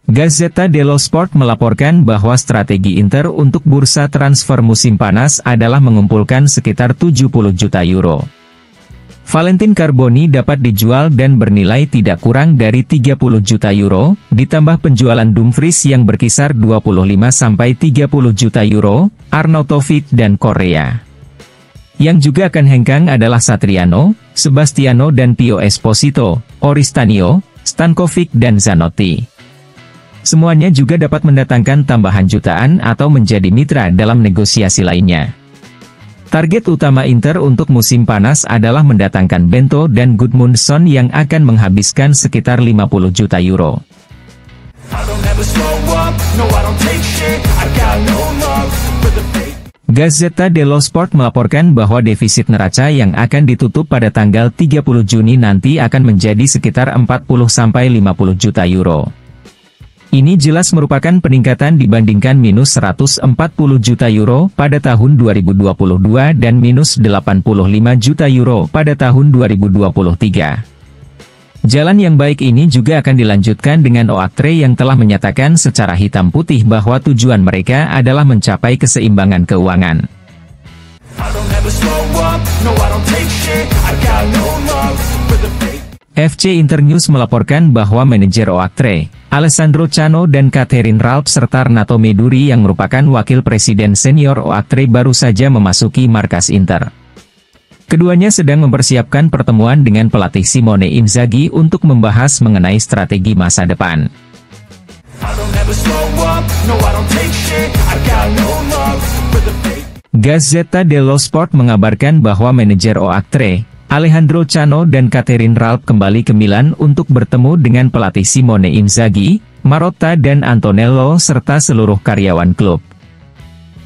Gazzetta dello Sport melaporkan bahwa strategi Inter untuk bursa transfer musim panas adalah mengumpulkan sekitar 70 juta euro. Valentin Carboni dapat dijual dan bernilai tidak kurang dari 30 juta euro, ditambah penjualan Dumfries yang berkisar 25-30 juta euro, Arnautovic dan Correa. Yang juga akan hengkang adalah Satriano, Sebastiano dan Pio Esposito, Oristanio, Stankovic dan Zanotti. Semuanya juga dapat mendatangkan tambahan jutaan atau menjadi mitra dalam negosiasi lainnya. Target utama Inter untuk musim panas adalah mendatangkan Bento dan Gudmundsson yang akan menghabiskan sekitar 50 juta euro. Gazzetta dello Sport melaporkan bahwa defisit neraca yang akan ditutup pada tanggal 30 Juni nanti akan menjadi sekitar 40-50 juta euro. Ini jelas merupakan peningkatan dibandingkan minus 140 juta euro pada tahun 2022 dan minus 85 juta euro pada tahun 2023. Jalan yang baik ini juga akan dilanjutkan dengan Oaktrey yang telah menyatakan secara hitam putih bahwa tujuan mereka adalah mencapai keseimbangan keuangan. FC Internews melaporkan bahwa manajer Oaktrey, Alessandro Cano dan Catherine Ralph serta Renato Meduri yang merupakan wakil presiden senior Oaktrey baru saja memasuki markas Inter. Keduanya sedang mempersiapkan pertemuan dengan pelatih Simone Inzaghi untuk membahas mengenai strategi masa depan. Gazzetta dello Sport mengabarkan bahwa manajer Oaktrey, Alejandro Cano dan Catherine Ralph kembali ke Milan untuk bertemu dengan pelatih Simone Inzaghi, Marotta dan Antonello serta seluruh karyawan klub.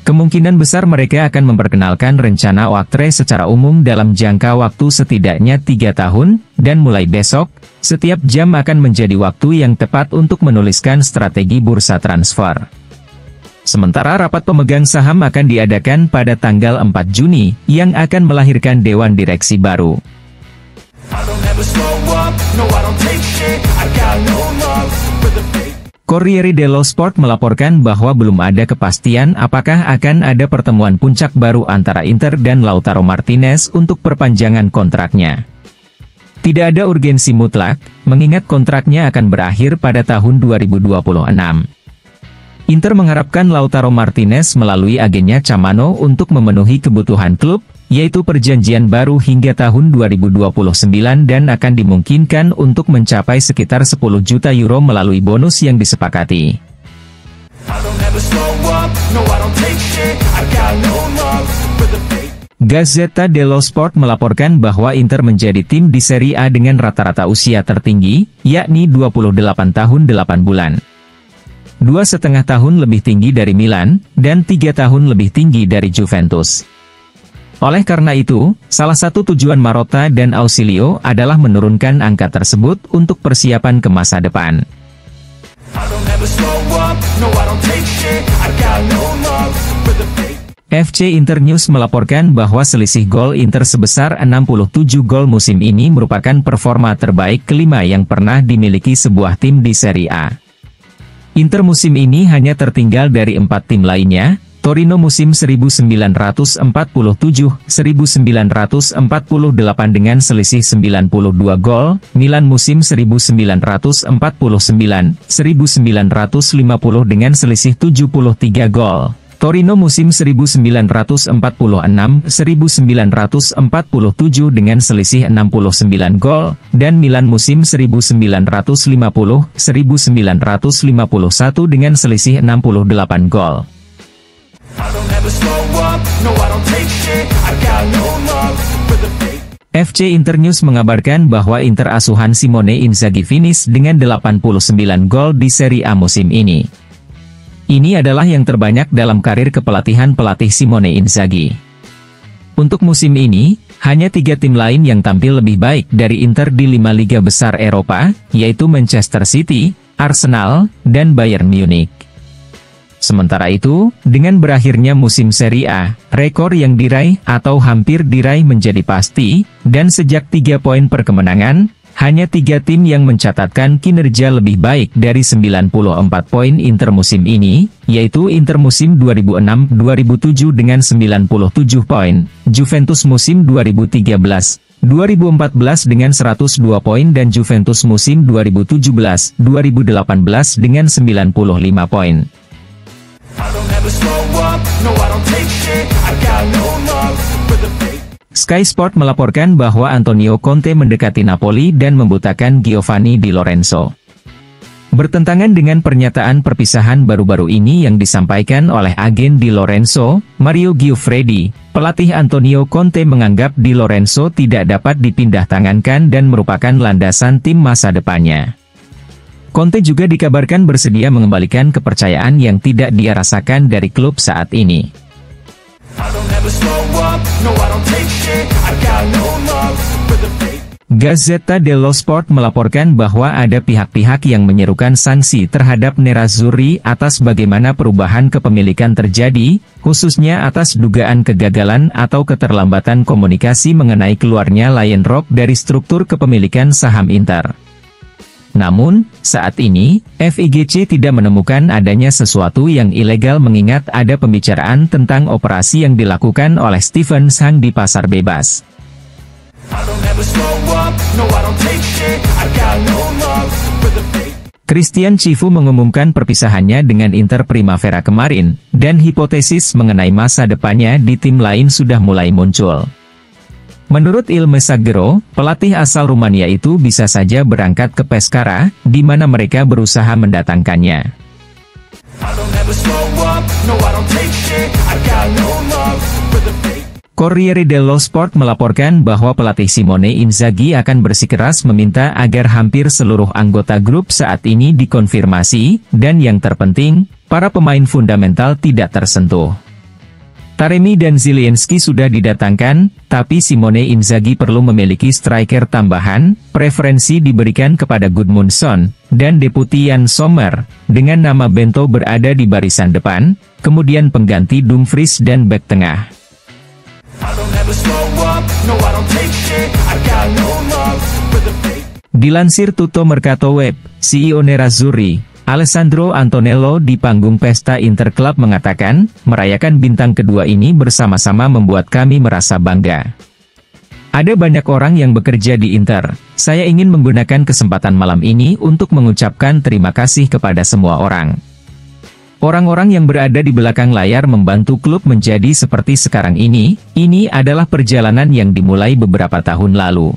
Kemungkinan besar mereka akan memperkenalkan rencana Oaktrey secara umum dalam jangka waktu setidaknya 3 tahun, dan mulai besok, setiap jam akan menjadi waktu yang tepat untuk menuliskan strategi bursa transfer. Sementara rapat pemegang saham akan diadakan pada tanggal 4 Juni, yang akan melahirkan dewan direksi baru. Corriere dello Sport melaporkan bahwa belum ada kepastian apakah akan ada pertemuan puncak baru antara Inter dan Lautaro Martinez untuk perpanjangan kontraknya. Tidak ada urgensi mutlak, mengingat kontraknya akan berakhir pada tahun 2026. Inter mengharapkan Lautaro Martinez melalui agennya Camano untuk memenuhi kebutuhan klub, yaitu perjanjian baru hingga tahun 2029 dan akan dimungkinkan untuk mencapai sekitar 10 juta euro melalui bonus yang disepakati. Gazzetta dello Sport melaporkan bahwa Inter menjadi tim di Serie A dengan rata-rata usia tertinggi, yakni 28 tahun 8 bulan. 2,5 tahun lebih tinggi dari Milan, dan 3 tahun lebih tinggi dari Juventus. Oleh karena itu, salah satu tujuan Marotta dan Ausilio adalah menurunkan angka tersebut untuk persiapan ke masa depan. FC Internews melaporkan bahwa selisih gol Inter sebesar 67 gol musim ini merupakan performa terbaik kelima yang pernah dimiliki sebuah tim di Serie A. Inter musim ini hanya tertinggal dari 4 tim lainnya, Torino musim 1947-1948 dengan selisih 92 gol, Milan musim 1949-1950 dengan selisih 73 gol, Torino musim 1946-1947 dengan selisih 69 gol, dan Milan musim 1950-1951 dengan selisih 68 gol. FC Internews mengabarkan bahwa Inter asuhan Simone Inzaghi finish dengan 89 gol di Serie A musim ini. Ini adalah yang terbanyak dalam karir kepelatihan pelatih Simone Inzaghi. Untuk musim ini, hanya 3 tim lain yang tampil lebih baik dari Inter di 5 liga besar Eropa, yaitu Manchester City, Arsenal, dan Bayern Munich. Sementara itu, dengan berakhirnya musim Serie A, rekor yang diraih atau hampir diraih menjadi pasti, dan sejak 3 poin per kemenangan, hanya 3 tim yang mencatatkan kinerja lebih baik dari 94 poin Inter musim ini, yaitu Inter musim 2006-2007 dengan 97 poin, Juventus musim 2013-2014 dengan 102 poin dan Juventus musim 2017-2018 dengan 95 poin. Sky Sport melaporkan bahwa Antonio Conte mendekati Napoli dan membutakan Giovanni Di Lorenzo. Bertentangan dengan pernyataan perpisahan baru-baru ini yang disampaikan oleh agen Di Lorenzo, Mario Giuffredi, pelatih Antonio Conte menganggap Di Lorenzo tidak dapat dipindah tangankan dan merupakan landasan tim masa depannya. Conte juga dikabarkan bersedia mengembalikan kepercayaan yang tidak dia rasakan dari klub saat ini. Gazzetta dello Sport melaporkan bahwa ada pihak-pihak yang menyerukan sanksi terhadap Nerazzurri atas bagaimana perubahan kepemilikan terjadi, khususnya atas dugaan kegagalan atau keterlambatan komunikasi mengenai keluarnya Lion Rock dari struktur kepemilikan saham Inter. Namun, saat ini, FIGC tidak menemukan adanya sesuatu yang ilegal mengingat ada pembicaraan tentang operasi yang dilakukan oleh Stephen Zhang di pasar bebas. Christian Chivu mengumumkan perpisahannya dengan Inter Primavera kemarin, dan hipotesis mengenai masa depannya di tim lain sudah mulai muncul. Menurut Il Messaggero, pelatih asal Rumania itu bisa saja berangkat ke Pescara, di mana mereka berusaha mendatangkannya. Corriere dello Sport melaporkan bahwa pelatih Simone Inzaghi akan bersikeras meminta agar hampir seluruh anggota grup saat ini dikonfirmasi, dan yang terpenting, para pemain fundamental tidak tersentuh. Taremi dan Zielinski sudah didatangkan, tapi Simone Inzaghi perlu memiliki striker tambahan, preferensi diberikan kepada Gudmundsson, dan Deputy Jan Sommer, dengan nama Bento berada di barisan depan, kemudian pengganti Dumfries dan bek tengah. Dilansir Tutto Mercato Web, CEO Nerazzurri, Alessandro Antonello di panggung pesta Inter Club mengatakan, merayakan bintang kedua ini bersama-sama membuat kami merasa bangga. Ada banyak orang yang bekerja di Inter, saya ingin menggunakan kesempatan malam ini untuk mengucapkan terima kasih kepada semua orang. Orang-orang yang berada di belakang layar membantu klub menjadi seperti sekarang ini adalah perjalanan yang dimulai beberapa tahun lalu.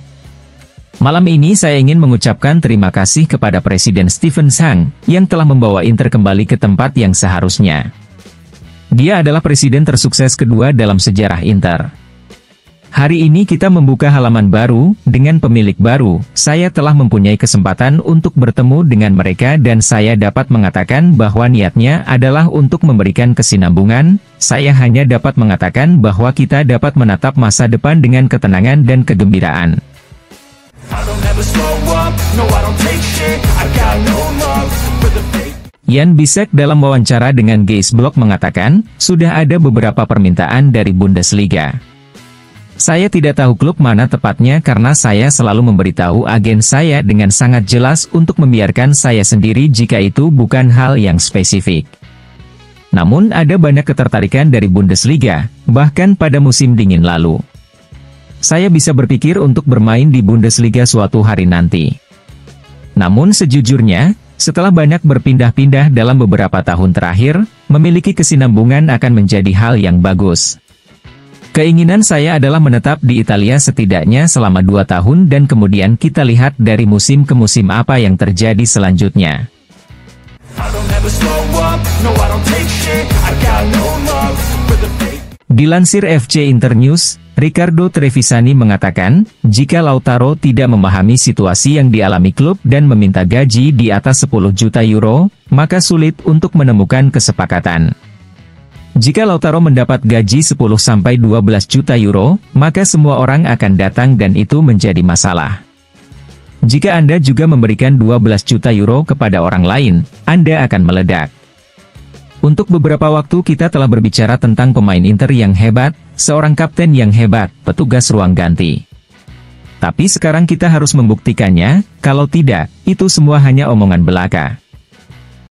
Malam ini saya ingin mengucapkan terima kasih kepada Presiden Stephen Zhang, yang telah membawa Inter kembali ke tempat yang seharusnya. Dia adalah presiden tersukses kedua dalam sejarah Inter. Hari ini kita membuka halaman baru, dengan pemilik baru, saya telah mempunyai kesempatan untuk bertemu dengan mereka dan saya dapat mengatakan bahwa niatnya adalah untuk memberikan kesinambungan, saya hanya dapat mengatakan bahwa kita dapat menatap masa depan dengan ketenangan dan kegembiraan. Jan Bisek dalam wawancara dengan Geisblog mengatakan, sudah ada beberapa permintaan dari Bundesliga. Saya tidak tahu klub mana tepatnya karena saya selalu memberitahu agen saya dengan sangat jelas untuk membiarkan saya sendiri jika itu bukan hal yang spesifik. Namun ada banyak ketertarikan dari Bundesliga, bahkan pada musim dingin lalu. Saya bisa berpikir untuk bermain di Bundesliga suatu hari nanti. Namun sejujurnya, setelah banyak berpindah-pindah dalam beberapa tahun terakhir, memiliki kesinambungan akan menjadi hal yang bagus. Keinginan saya adalah menetap di Italia setidaknya selama 2 tahun dan kemudian kita lihat dari musim ke musim apa yang terjadi selanjutnya. Dilansir FC Internews, Riccardo Trevisani mengatakan, jika Lautaro tidak memahami situasi yang dialami klub dan meminta gaji di atas 10 juta euro, maka sulit untuk menemukan kesepakatan. Jika Lautaro mendapat gaji 10-12 juta euro, maka semua orang akan datang dan itu menjadi masalah. Jika Anda juga memberikan 12 juta euro kepada orang lain, Anda akan meledak. Untuk beberapa waktu kita telah berbicara tentang pemain Inter yang hebat, seorang kapten yang hebat, petugas ruang ganti. Tapi sekarang kita harus membuktikannya, kalau tidak, itu semua hanya omongan belaka.